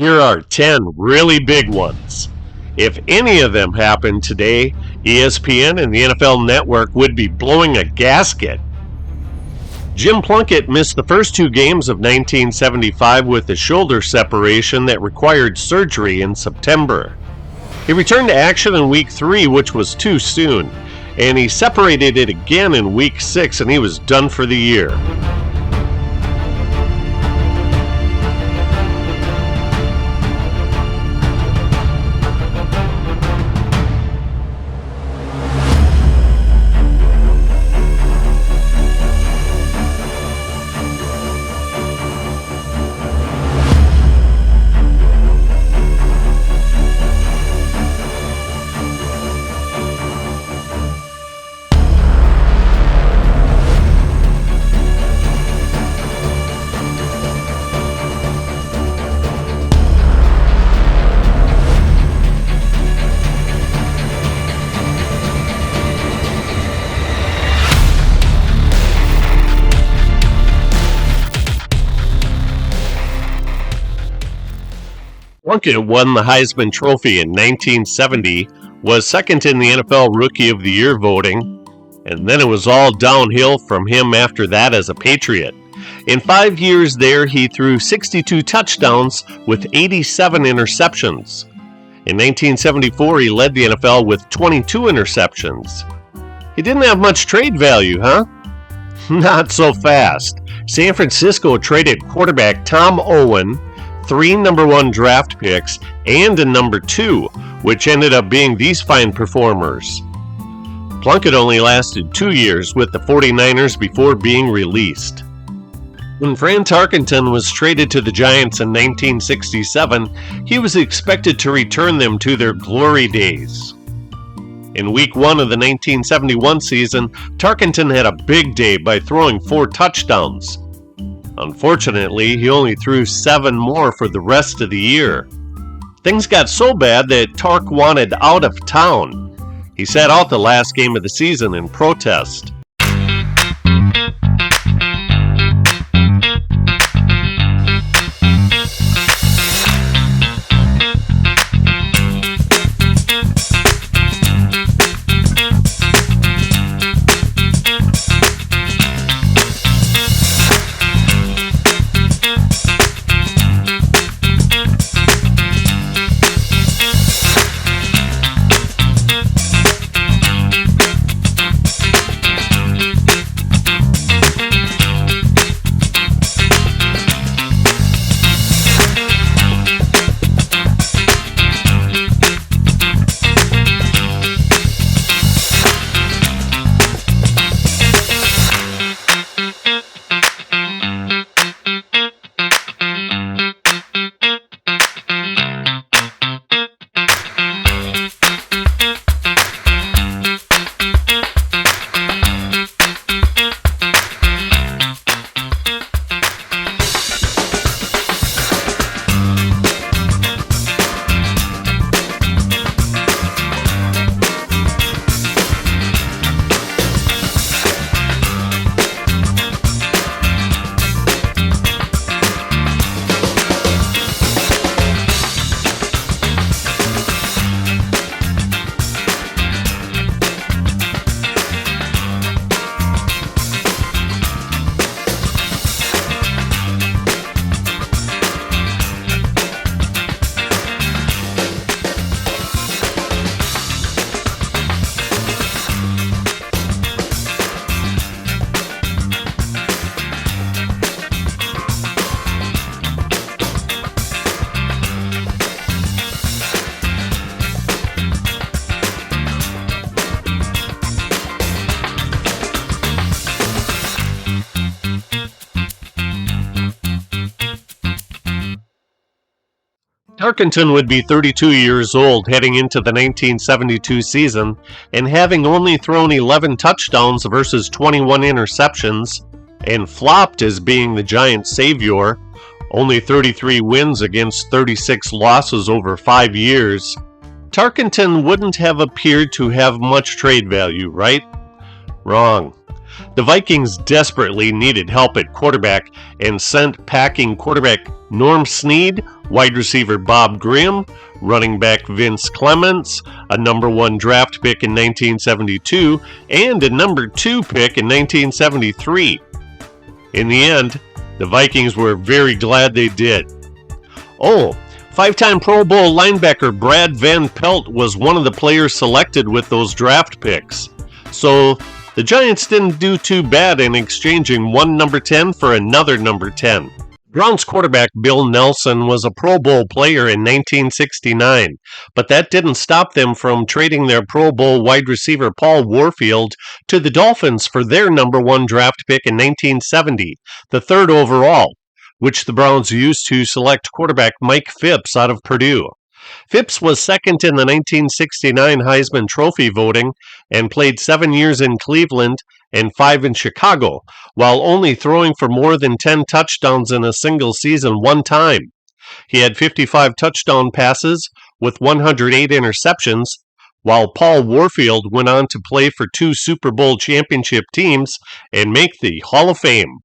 Here are 10 really big ones. If any of them happened today, ESPN and the NFL Network would be blowing a gasket. Jim Plunkett missed the first 2 games of 1975 with a shoulder separation that required surgery in September. He returned to action in Week 3, which was too soon, and he separated it again in Week 6, and he was done for the year. Plunkett won the Heisman Trophy in 1970, was second in the NFL Rookie of the Year voting, and then it was all downhill from him after that as a Patriot. In 5 years there, he threw 62 touchdowns with 87 interceptions. In 1974, he led the NFL with 22 interceptions. He didn't have much trade value, huh? Not so fast. San Francisco traded quarterback Tom Owen, 3 number 1 draft picks, and a number 2, which ended up being these fine performers. Plunkett only lasted 2 years with the 49ers before being released. When Fran Tarkenton was traded to the Giants in 1967, he was expected to return them to their glory days. In Week 1 of the 1971 season, Tarkenton had a big day by throwing 4 touchdowns. Unfortunately, he only threw 7 more for the rest of the year. Things got so bad that Tark wanted out of town. He sat out the last game of the season in protest. Tarkenton would be 32 years old heading into the 1972 season and having only thrown 11 touchdowns versus 21 interceptions and flopped as being the Giants' savior, only 33 wins against 36 losses over 5 years. Tarkenton wouldn't have appeared to have much trade value, right? Wrong. The Vikings desperately needed help at quarterback and sent packing quarterback Norm Snead, wide receiver Bob Grimm, running back Vince Clemens, a number 1 draft pick in 1972, and a number 2 pick in 1973. In the end, the Vikings were very glad they did. Oh, 5-time Pro Bowl linebacker Brad Van Pelt was one of the players selected with those draft picks. So the Giants didn't do too bad in exchanging one number 10 for another number 10. Browns quarterback Bill Nelson was a Pro Bowl player in 1969, but that didn't stop them from trading their Pro Bowl wide receiver Paul Warfield to the Dolphins for their number 1 draft pick in 1970, the 3rd overall, which the Browns used to select quarterback Mike Phipps out of Purdue. Phipps was second in the 1969 Heisman Trophy voting and played 7 years in Cleveland and 5 in Chicago, while only throwing for more than 10 touchdowns in a single season one time. He had 55 touchdown passes with 108 interceptions, while Paul Warfield went on to play for 2 Super Bowl championship teams and make the Hall of Fame.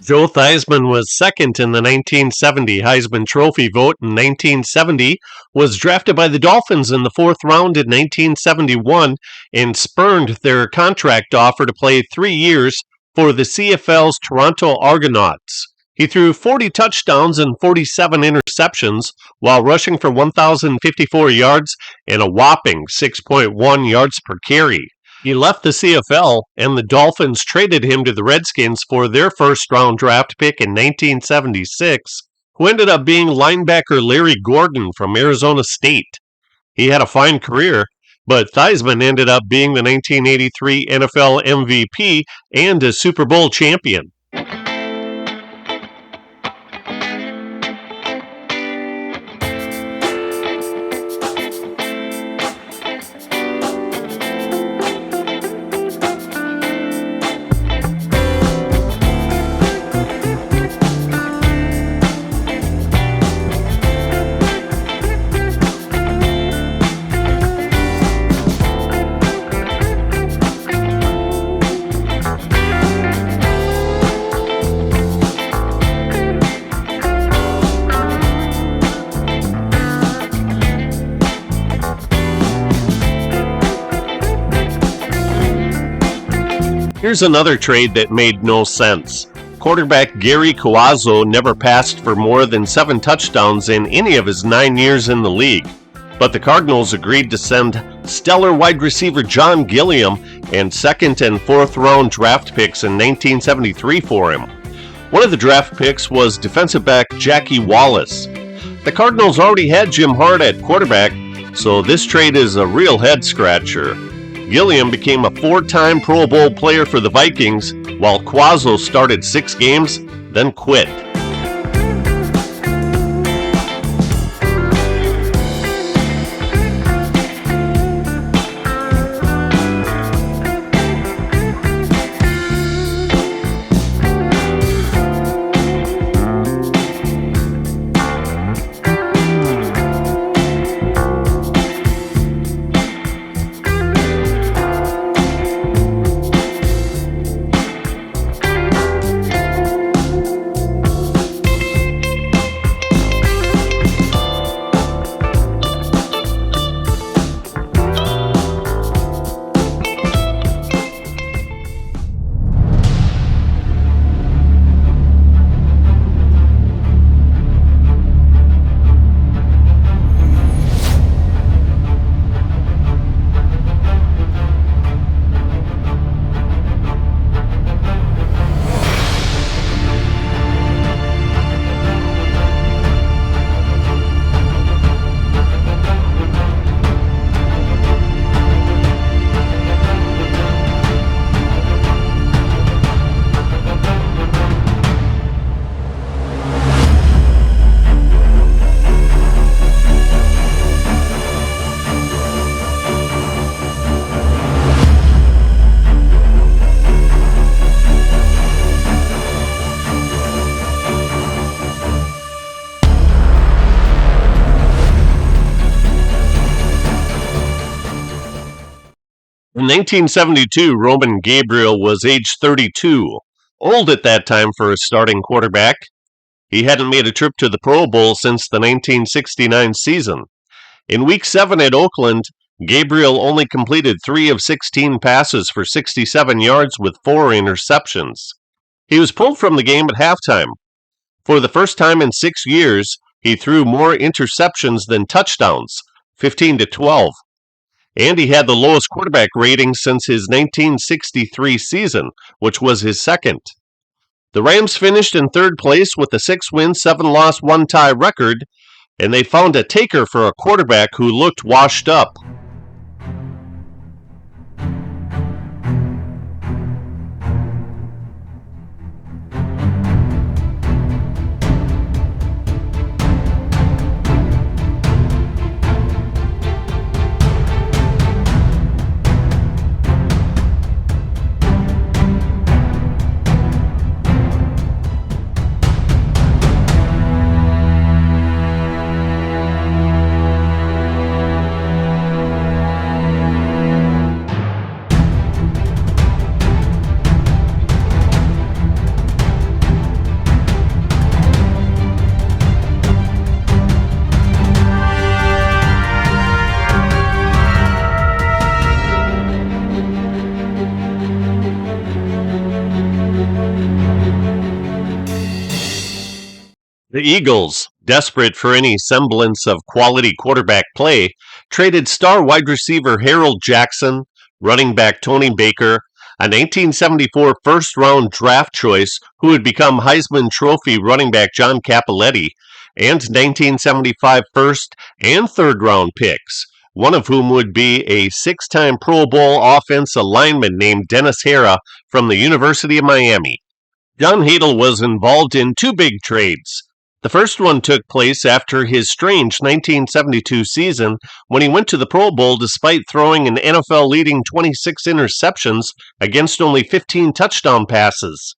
Joe Theisman was second in the 1970 Heisman Trophy vote in 1970, was drafted by the Dolphins in the 4th round in 1971, and spurned their contract offer to play 3 years for the CFL's Toronto Argonauts. He threw 40 touchdowns and 47 interceptions while rushing for 1,054 yards and a whopping 6.1 yards per carry. He left the CFL, and the Dolphins traded him to the Redskins for their first-round draft pick in 1976, who ended up being linebacker Larry Gordon from Arizona State. He had a fine career, but Theisman ended up being the 1983 NFL MVP and a Super Bowl champion. Here's another trade that made no sense. Quarterback Gary Kazo never passed for more than 7 touchdowns in any of his 9 years in the league, but the Cardinals agreed to send stellar wide receiver John Gilliam and 2nd and 4th round draft picks in 1973 for him. One of the draft picks was defensive back Jackie Wallace. The Cardinals already had Jim Hart at quarterback, so this trade is a real head-scratcher. Gilliam became a 4-time Pro Bowl player for the Vikings, while Kazo started 6 games, then quit. In 1972, Roman Gabriel was age 32, old at that time for a starting quarterback. He hadn't made a trip to the Pro Bowl since the 1969 season. In Week 7 at Oakland, Gabriel only completed 3 of 16 passes for 67 yards with 4 interceptions. He was pulled from the game at halftime. For the first time in 6 years, he threw more interceptions than touchdowns, 15-12. And he had the lowest quarterback rating since his 1963 season, which was his second. The Rams finished in third place with a 6-win, 7-loss, 1-tie record, and they found a taker for a quarterback who looked washed up. The Eagles, desperate for any semblance of quality quarterback play, traded star wide receiver Harold Jackson, running back Tony Baker, a 1974 first-round draft choice who would become Heisman Trophy running back John Cappelletti, and 1975 first and third-round picks, one of whom would be a 6-time Pro Bowl offensive lineman named Dennis Hara from the University of Miami. John Hadel was involved in 2 big trades. The first one took place after his strange 1972 season when he went to the Pro Bowl despite throwing an NFL-leading 26 interceptions against only 15 touchdown passes.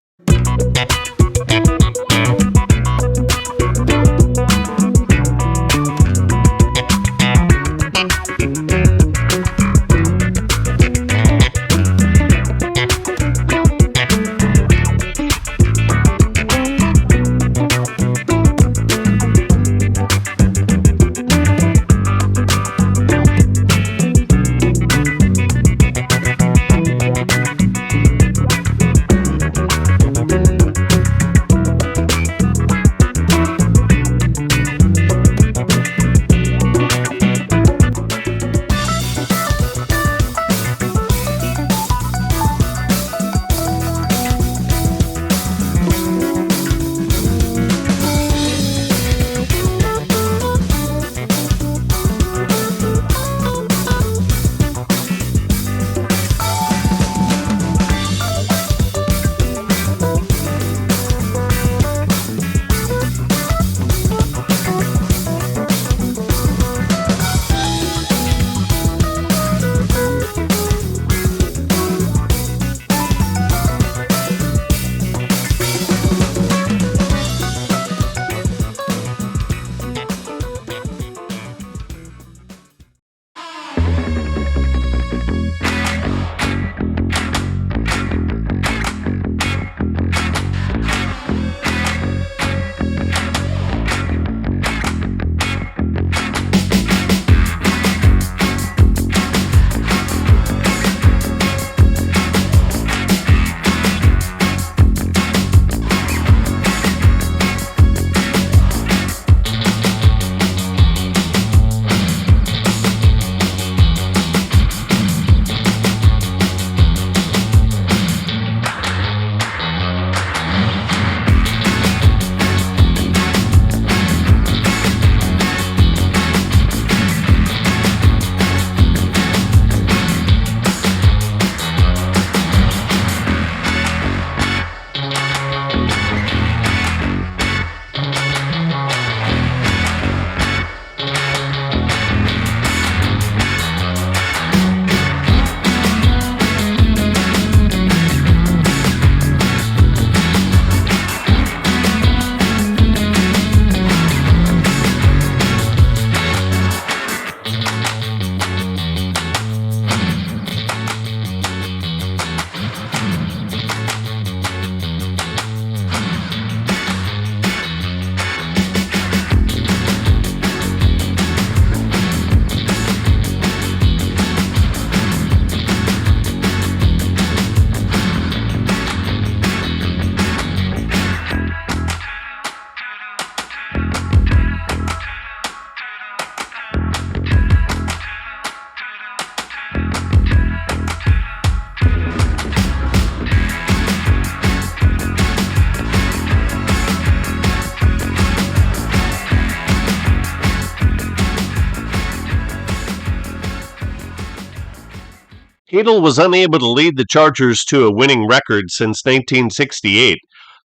Hadel was unable to lead the Chargers to a winning record since 1968,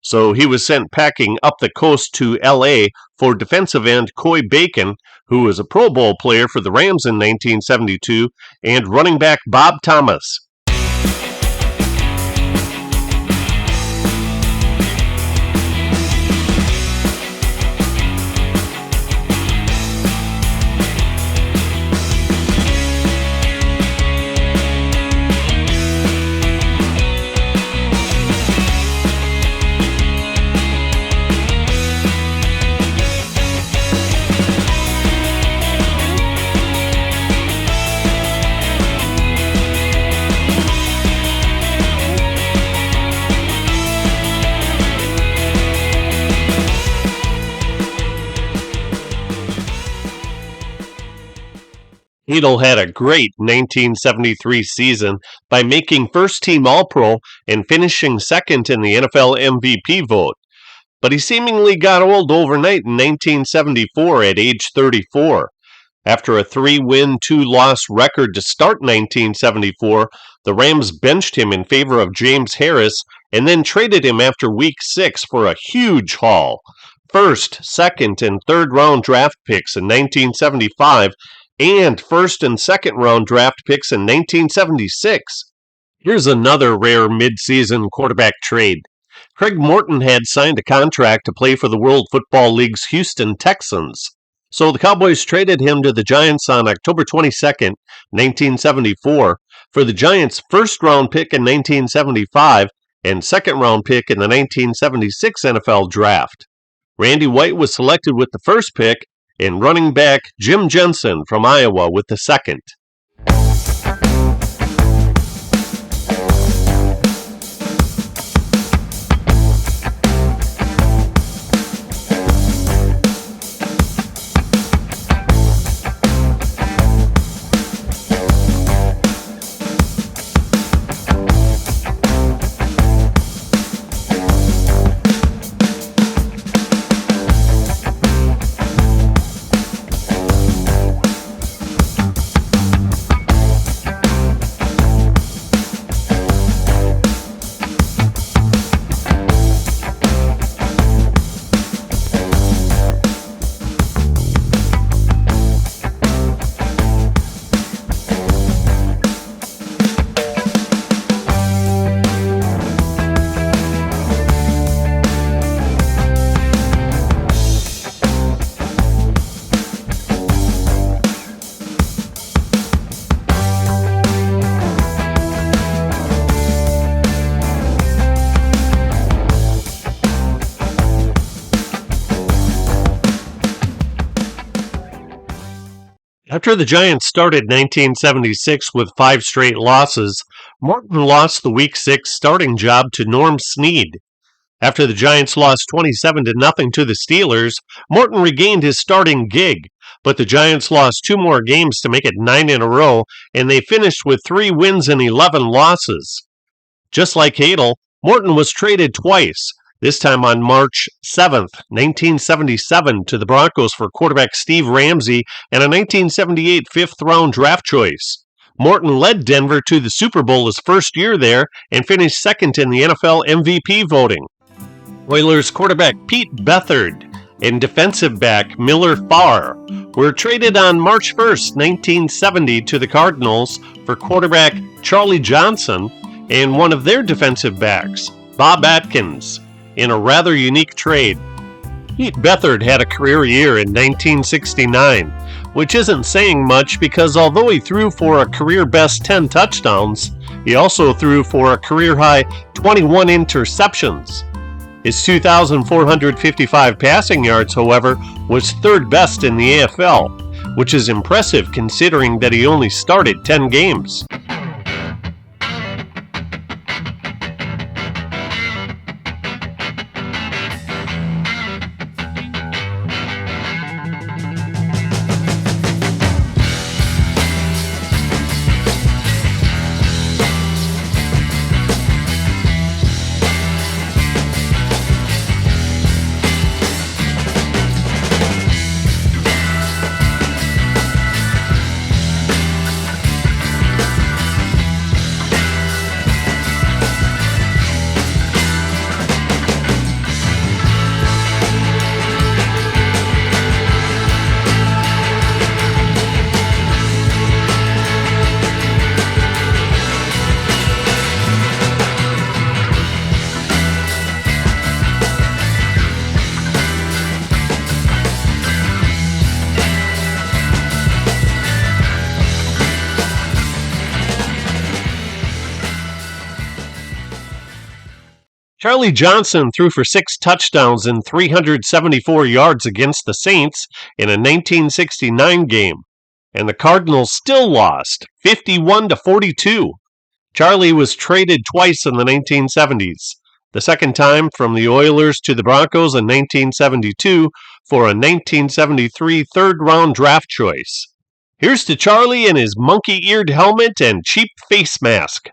so he was sent packing up the coast to L.A. for defensive end Coy Bacon, who was a Pro Bowl player for the Rams in 1972, and running back Bob Thomas. Hadel had a great 1973 season by making first-team All-Pro and finishing second in the NFL MVP vote. But he seemingly got old overnight in 1974 at age 34. After a 3-win, 2-loss record to start 1974, the Rams benched him in favor of James Harris and then traded him after Week 6 for a huge haul. First, second, and third round draft picks in 1975 and first and second round draft picks in 1976. Here's another rare mid-season quarterback trade. Craig Morton had signed a contract to play for the World Football League's Houston Texans. So the Cowboys traded him to the Giants on October 22, 1974, for the Giants' first-round pick in 1975 and second-round pick in the 1976 NFL Draft. Randy White was selected with the first pick, and running back Jim Jensen from Iowa with the second. After the Giants started 1976 with 5 straight losses, Morton lost the Week 6 starting job to Norm Snead. After the Giants lost 27-0 to the Steelers, Morton regained his starting gig, but the Giants lost 2 more games to make it 9 in a row, and they finished with 3 wins and 11 losses. Just like Hadel, Morton was traded twice, this time on March 7, 1977, to the Broncos for quarterback Steve Ramsey and a 1978 fifth-round draft choice. Morton led Denver to the Super Bowl his first year there and finished second in the NFL MVP voting. Oilers quarterback Pete Beathard and defensive back Miller Farr were traded on March 1, 1970, to the Cardinals for quarterback Charlie Johnson and one of their defensive backs, Bob Atkins, in a rather unique trade. Pete Beathard had a career year in 1969, which isn't saying much because although he threw for a career-best 10 touchdowns, he also threw for a career-high 21 interceptions. His 2,455 passing yards, however, was third best in the AFL, which is impressive considering that he only started 10 games. Charlie Johnson threw for 6 touchdowns and 374 yards against the Saints in a 1969 game, and the Cardinals still lost, 51-42. Charlie was traded twice in the 1970s. The second time from the Oilers to the Broncos in 1972 for a 1973 third-round draft choice. Here's to Charlie and his monkey-eared helmet and cheap face mask.